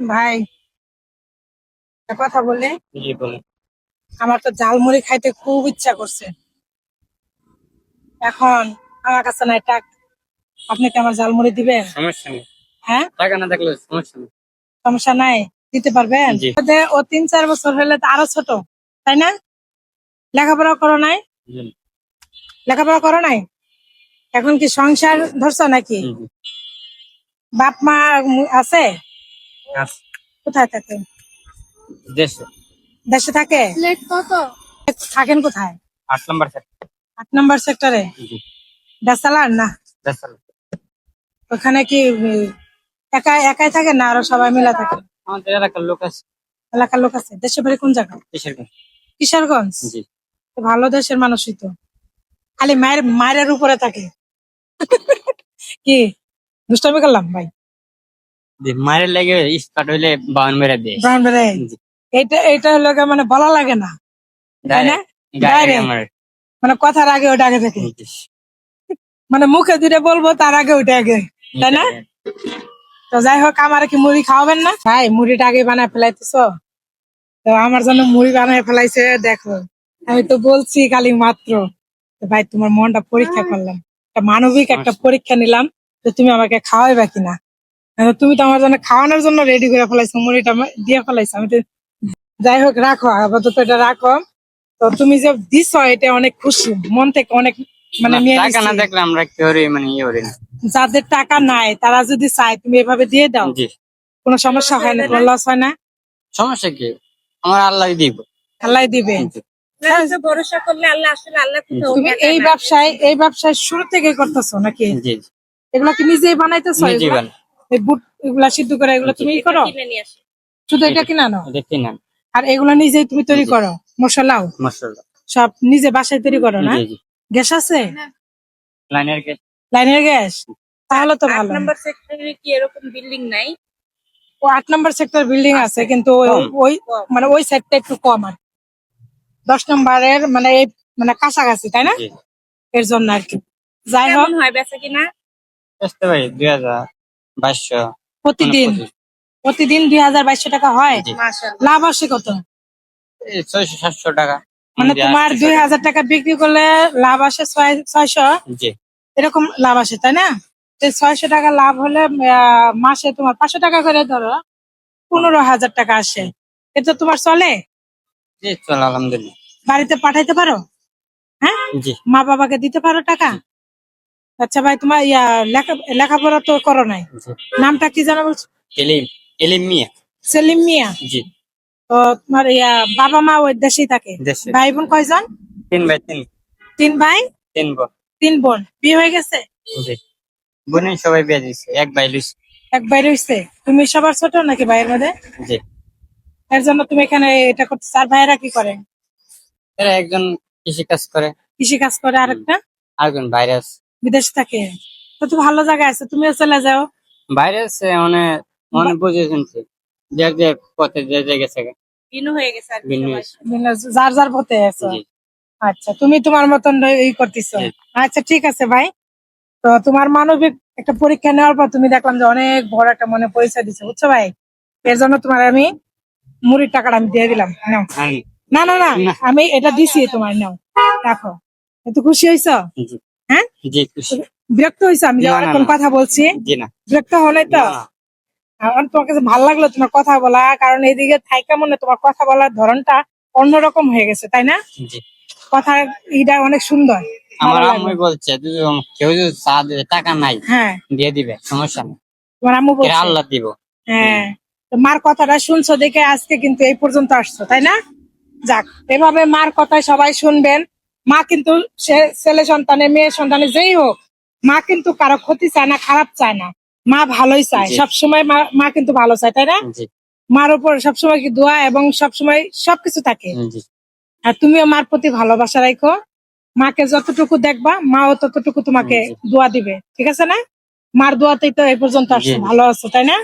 ভাই, একটা কথা বলে, জি বলেন। আমার তো ঝালমুড়ি খাইতে খুব ইচ্ছা করছে। এখন আমার কাছে নাই টাকা। আপনি কি আমার ঝালমুড়ি দিবেন? সমস্যা নেই, হ্যাঁ, টাকা না থাকলে সমস্যা নেই। সমস্যা নাই, দিতে পারবেন? জি ও 3-4 বছর হলে তো আরো ছোট, তাই না? লেখাপড়া করো নাই? জি লেখাপড়া করো নাই? এখন কি সংসার ধরছো নাকি? জি জি। বাপ মা আছে? আচ্ছা, কোথায় থাকে? দেশে দেশে থাকে? থাকেন কোথায়? 8 নম্বর সেট। 8 নম্বর সেক্টরে? জি বেসালার না? দেশাল। ওখানে কি একাই একাই থাকে না আরো সবাই মিলে থাকে? আমাদের এলাকার লোক আছে। এলাকার লোক আছে? দেশের বাড়ি কোন জায়গায়? কিসের কাজ? কিশোরগঞ্জ? জি তো ভালো দেশের মানুষই তো, খালি মায়ের মায়ের উপরে থাকে। কি দুষ্টামি করলাম ভাই? জি, মায়ের লেগে স্টার্ট হইলে বাউন মেরে দেয়। ব্রাউন বেড়ে জি এইটা হলো গিয়ে মানে বলা লাগে না, তাই না? ডাইরেক্ট ডাইরেক্ট ডাইরেক্ট, আমার। মানে কথার আগে ওটা আগে থাকে, জি, মানে মুখে যেটা বলবো তার আগে ওইটা আগে, তাই না? তো যাই হোক, আমার কি মুড়ি খাওয়াবেন না ভাই? মুড়িটা আগে বানায় ফেলাইতেছো, তো আমার জন্য মুড়ি বানায় ফেলাইছে দেখো। আমি তো বলছি খালি মাত্র, তো ভাই তোমার মনটা পরীক্ষা করলাম, একটা মানবিক একটা সমস্যা পরীক্ষা নিলাম, যে তুমি আমাকে খাওয়াইবা কিনা। তুমি তো আমার জন্য খাওয়ানোর জন্য রেডি করে ফেলাইছো, মুড়িটা দিয়ে ফেলাইছো। আমি তো, যাই হোক রাখো, আপাতত এটা রাখো। তো তুমি যে দিছো এটা অনেক খুশি, মন থেকে অনেক, মানে না, নিয়ে টাকা নিচ্ছি। না থাকলে আমরা কেউ মানে ইয়ে করি না। যাদের টাকা নাই তারা যদি চায় তুমি এভাবে দিয়ে দাও, জি, কোনো সমস্যা হয় না, কোনো লস হয় না। সমস্যা কি? আমার আল্লাহ দিব। আল্লাহ দিবে। জি ভরসা করলে আল্লাহ আসলে আল্লাহ তুমি এই ব্যবসায় শুরু থেকে করতেছো নাকি? জি জি, এগুলা কি নিজেই বানাইতেছো? নিজে এগুলা বান। এই বুট এগুলা সিদ্ধ করে এগুলো তুমি করো? শুধু এটা কিনা নাও? দেখি না। আর এগুলা নিজেই তুমি তৈরি জি, করো? মশলাও মশলা। সব নিজে বাসায় তৈরি করো না? জি জি, গ্যাস আছে? লাইনের কে। লাইনের গ্যাস? তাহলে তো 8 ভালো। নম্বর সেক্টরে কি এরকম বিল্ডিং নাই? ও 8 নম্বর সেক্টর বিল্ডিং আছে, কিন্তু কম। ওই মানে ওই সাইডটা একটু কম আর 10 নম্বরের মানে এই মানে কাছাকাছি, তাই না? জি, এর জন্য আর কি। যাই হোক, কেমন হয় বেচা কিনা? আসতে ভাই 2000 2200 প্রতিদিন 25। প্রতিদিন 2000-2200 টাকা হয়? জি, মাশাআল্লাহ। লাভ আসে কত? এই 600 700 টাকা। মানে দিয়ে তোমার আসতেছে। 2000 টাকা বিক্রি করলে লাভ আসে 600, জি এরকম লাভ আসে, তাই না? 600 টাকা লাভ হলে মাসে তোমার 500 টাকা করে ধরো 15,000 টাকা আসে। এটা তোমার চলে? জি, চল আলহামদুলিল্লাহ। বাড়িতে পাঠাইতে পারো? হ্যাঁ, জি মা বাবাকে দিতে পারো টাকা? জি আচ্ছা ভাই, তোমার লেখাপড়া তো করো নাই, জি। নামটা কি জানো বলছো? এলিম এলিম মিয়া। সেলিম মিয়া? জি, তো তোমার বাবা মা ওই দেশেই থাকে? দেশে। ভাই বোন কয়জন? 3 ভাই 3। 3 ভাই 3 বোন। 3 বোন, বিয়ে হয়ে গেছে? জি, বোনের সবাই বিয়ে দিচ্ছে, এক ভাই লইছে। এক ভাই রয়েছে? তুমি সবার ছোট নাকি ভাইয়ের মধ্যে? জি, এর জন্য তুমি এখানে এটা করতে, আর ভাইয়েরা কি করে? এরা একজন কৃষি কাজ করে। কৃষি কাজ করে, আরেকটা আরেকজন বাইরে আছে। বিদেশে থাকে। তো ভালো জায়গায় আছে, তুমিও চলে যাও। বাইরে আছে মানে মনে বুঝে শুনছি। যে পথে যে গেছে। ভিন্ন হয়ে গেছে আর কি ভিন্ন সবাই। হয়েছে। যার যার পথে আছো। জি আচ্ছা, তুমি তোমার মতন এই করতেছো। জি আচ্ছা ঠিক আছে ভাই। তো তোমার মানবিক একটা পরীক্ষা নেওয়ার পর তুমি দেখলাম যে অনেক বড় একটা মনে পরিচয় দিচ্ছে, বুঝছো ভাই? এর জন্য তোমার আমি মুড়ির টাকাটা আমি দিয়ে দিলাম, নাও। আমি- না না না, না। আমি এটা দিছি তোমার, নাও, রাখো। একটু খুশি হয়েছো? জি হ্যাঁ, জি, খুশি। বিরক্ত হয়েছো আমি যে না না অনেকক্ষণ না, কথা বলছি? জি না। বিরক্ত হলে তো? না না। আমার তোমার কাছে ভালো লাগলো তোমার কথা বলা, কারণ এইদিকে থাইকা মনে তোমার কথা বলার ধরনটা অন্যরকম হয়ে গেছে, তাই না? জি, কথা এটা অনেক সুন্দর, আমার ভালো আম্মু লাগলো। বলছে কেউ যদি চা দেবে টাকা নাই হ্যাঁ, দিয়ে দিবে, সমস্যা নেই। তোমার আম্মু এরা বলছে? আল্লাহ দিব। হ্যাঁ, তো মার কথাটা শুনছো দেখে আজকে কিন্তু এই পর্যন্ত আসছো, তাই না? যাক, এভাবে মার কথায় সবাই শুনবেন। মা কিন্তু সে ছেলে সন্তানে মেয়ে সন্তানে যেই হোক, মা কিন্তু কারো ক্ষতি চায় না, খারাপ চায় না। মা ভালোই চায় জি সবসময়, মা কিন্তু ভালো চায়, তাই না? জি মার উপর সবসময় কি দোয়া এবং সবসময় সবকিছু থাকে। জি আর তুমিও মার প্রতি ভালোবাসা রাখো। মাকে যতটুকু দেখবা মাও ততটুকু তোমাকে জি দোয়া দিবে, ঠিক আছে না? মার দোয়াতেই তো এই পর্যন্ত জি আসছো, জি, ভালো আছো, তাই না?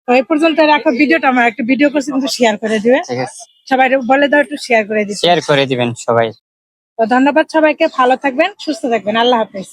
তো এই পর্যন্ত রাখো ভিডিওটা, আমার একটা ভিডিও করছি কিন্তু শেয়ার করে দিবে। ঠিক আছে। সবাই বলে দাও একটু শেয়ার করে দিতে। শেয়ার করে দিবেন সবাই। তো ধন্যবাদ সবাইকে, ভালো থাকবেন, সুস্থ থাকবেন, আল্লাহ হাফেজ।